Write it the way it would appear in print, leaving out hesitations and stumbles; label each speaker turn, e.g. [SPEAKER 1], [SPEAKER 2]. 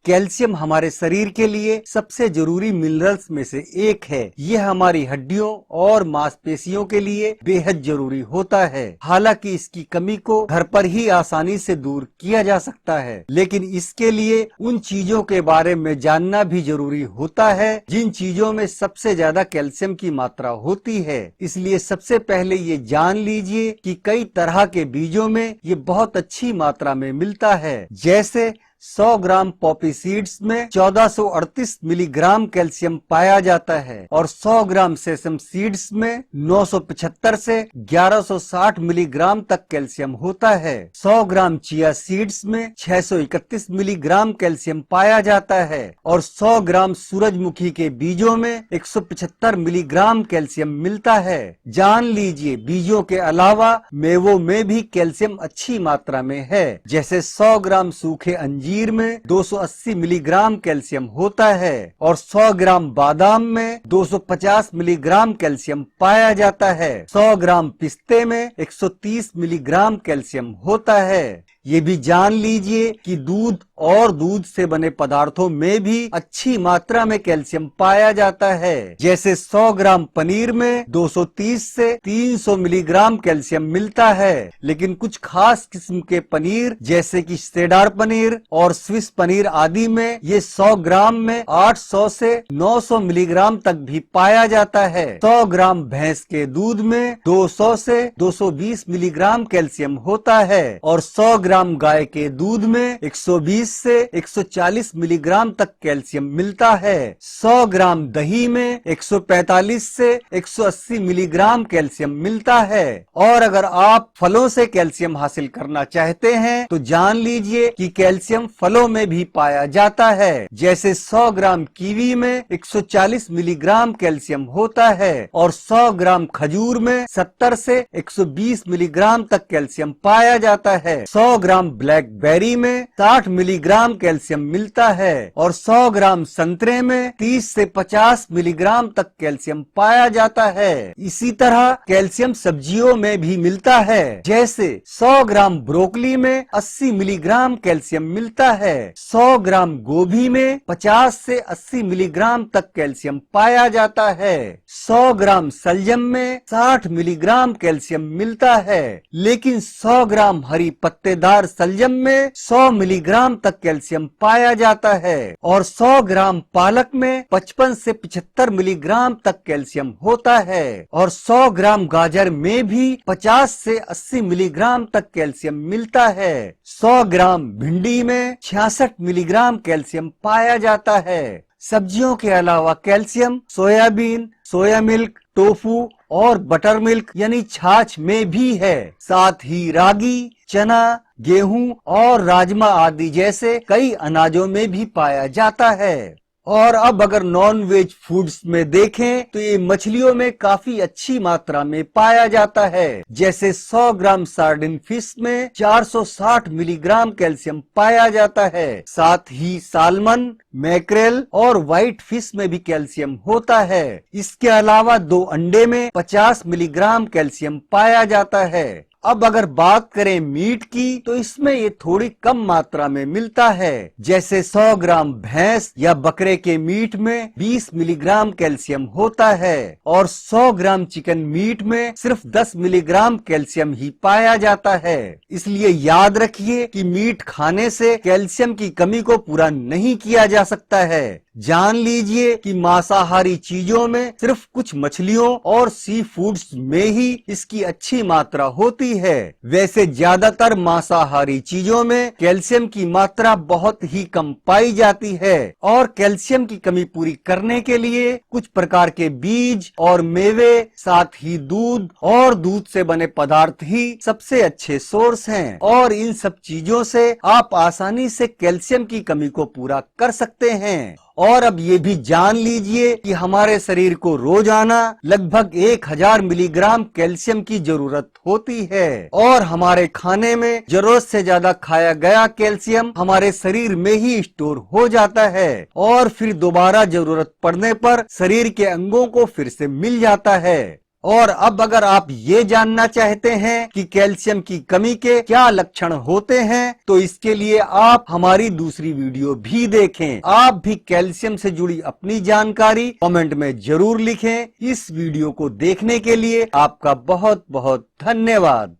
[SPEAKER 1] Calcium हमारे शरीर के लिए सबसे जरूरी मिनरल्स में से एक है। यह हमारी हड्डियों और मांसपेशियों के लिए बेहद जरूरी होता है। हालांकि इसकी कमी को घर पर ही आसानी से दूर किया जा सकता है, लेकिन इसके लिए उन चीजों के बारे में जानना भी जरूरी होता है जिन चीजों में सबसे ज्यादा कैल्शियम की मात्रा होती है। इसलिए सबसे पहले ये जान लीजिए कि कई तरह के बीजों में ये बहुत अच्छी मात्रा में मिलता है। जैसे 100 ग्राम पॉपी सीड्स में 1438 मिलीग्राम कैल्शियम पाया जाता है और 100 ग्राम सेसम सीड्स में 975 से 1160 मिलीग्राम तक कैल्शियम होता है। 100 ग्राम चिया सीड्स में 631 मिलीग्राम कैल्शियम पाया जाता है और 100 ग्राम सूरजमुखी के बीजों में 175 मिलीग्राम कैल्शियम मिलता है। जान लीजिए बीजों के अलावा मेवों में भी कैल्शियम अच्छी मात्रा में है। जैसे 100 ग्राम सूखे अंजीर में 280 मिलीग्राम कैल्शियम होता है और 100 ग्राम बादाम में 250 मिलीग्राम कैल्शियम पाया जाता है। 100 ग्राम पिस्ते में 130 मिलीग्राम कैल्शियम होता है। ये भी जान लीजिए कि दूध और दूध से बने पदार्थों में भी अच्छी मात्रा में कैल्शियम पाया जाता है। जैसे 100 ग्राम पनीर में 230 से 300 मिलीग्राम कैल्शियम मिलता है, लेकिन कुछ खास किस्म के पनीर जैसे कि सेडार पनीर और स्विस पनीर आदि में ये 100 ग्राम में 800 से 900 मिलीग्राम तक भी पाया जाता है। 100 ग्राम भैंस के दूध में 200 से 220 मिलीग्राम कैल्शियम होता है और 100 ग्राम गाय के दूध में 120 से 140 मिलीग्राम तक कैल्शियम मिलता है। 100 ग्राम दही में 145 से 180 मिलीग्राम कैल्शियम मिलता है। और अगर आप फलों से कैल्शियम हासिल करना चाहते हैं तो जान लीजिए कि कैल्शियम फलों में भी पाया जाता है। जैसे 100 ग्राम कीवी में 140 मिलीग्राम कैल्शियम होता है और 100 ग्राम खजूर में 70 से 120 मिलीग्राम तक कैल्शियम पाया जाता है। 100 ग्राम ब्लैकबेरी में 60 मिलीग्राम कैल्शियम मिलता है और 100 ग्राम संतरे में 30 से 50 मिलीग्राम तक कैल्शियम पाया जाता है। इसी तरह कैल्शियम सब्जियों में भी मिलता है। जैसे 100 ग्राम ब्रोकली में 80 मिलीग्राम कैल्शियम मिलता है। 100 ग्राम गोभी में 50 से 80 मिलीग्राम तक कैल्शियम पाया जाता है। 100 ग्राम सलजम में 60 मिलीग्राम कैल्शियम मिलता है, लेकिन 100 ग्राम हरी पत्तेदार सलजम में 100 मिलीग्राम तक कैल्शियम पाया जाता है और 100 ग्राम पालक में 55 से 75 मिलीग्राम तक कैल्शियम होता है और 100 ग्राम गाजर में भी 50 से 80 मिलीग्राम तक कैल्शियम मिलता है। 100 ग्राम भिंडी में 66 मिलीग्राम कैल्शियम पाया जाता है। सब्जियों के अलावा calcium soybean, soya milk, tofu और बटर मिल्क यानी छाछ में भी है। साथ ही रागी, चना, गेहूं और राजमा आदि जैसे कई अनाजों में भी पाया जाता है। और अब अगर नॉन वेज फूड्स में देखें तो ये मछलियों में काफी अच्छी मात्रा में पाया जाता है। जैसे 100 ग्राम सार्डिन फिश में 460 मिलीग्राम कैल्शियम पाया जाता है। साथ ही सालमन, मैक्रेल और व्हाइट फिश में भी कैल्शियम होता है। इसके अलावा 2 अंडे में 50 मिलीग्राम कैल्शियम पाया जाता है। अब अगर बात करें मीट की तो इसमें ये थोड़ी कम मात्रा में मिलता है। जैसे 100 ग्राम भैंस या बकरे के मीट में 20 मिलीग्राम कैल्शियम होता है और 100 ग्राम चिकन मीट में सिर्फ 10 मिलीग्राम कैल्शियम ही पाया जाता है। इसलिए याद रखिए कि मीट खाने से कैल्शियम की कमी को पूरा नहीं किया जा सकता है। जान लीजिए कि मांसाहारी चीजों में सिर्फ कुछ मछलियों और सी फूड्स में ही इसकी अच्छी मात्रा होती है। वैसे ज्यादातर मांसाहारी चीजों में कैल्शियम की मात्रा बहुत ही कम पाई जाती है और कैल्शियम की कमी पूरी करने के लिए कुछ प्रकार के बीज और मेवे, साथ ही दूध और दूध से बने पदार्थ ही सबसे अच्छे सोर्स हैं और इन सब चीजों से आप आसानी से कैल्शियम की कमी को पूरा कर सकते हैं। और अब ये भी जान लीजिए कि हमारे शरीर को रोजाना लगभग 1000 मिलीग्राम कैल्शियम की जरूरत होती है और हमारे खाने में जरूरत से ज्यादा खाया गया कैल्शियम हमारे शरीर में ही स्टोर हो जाता है और फिर दोबारा जरूरत पड़ने पर शरीर के अंगों को फिर से मिल जाता है। और अब अगर आप ये जानना चाहते हैं कि कैल्शियम की कमी के क्या लक्षण होते हैं तो इसके लिए आप हमारी दूसरी वीडियो भी देखें। आप भी कैल्शियम से जुड़ी अपनी जानकारी कमेंट में जरूर लिखें। इस वीडियो को देखने के लिए आपका बहुत बहुत धन्यवाद।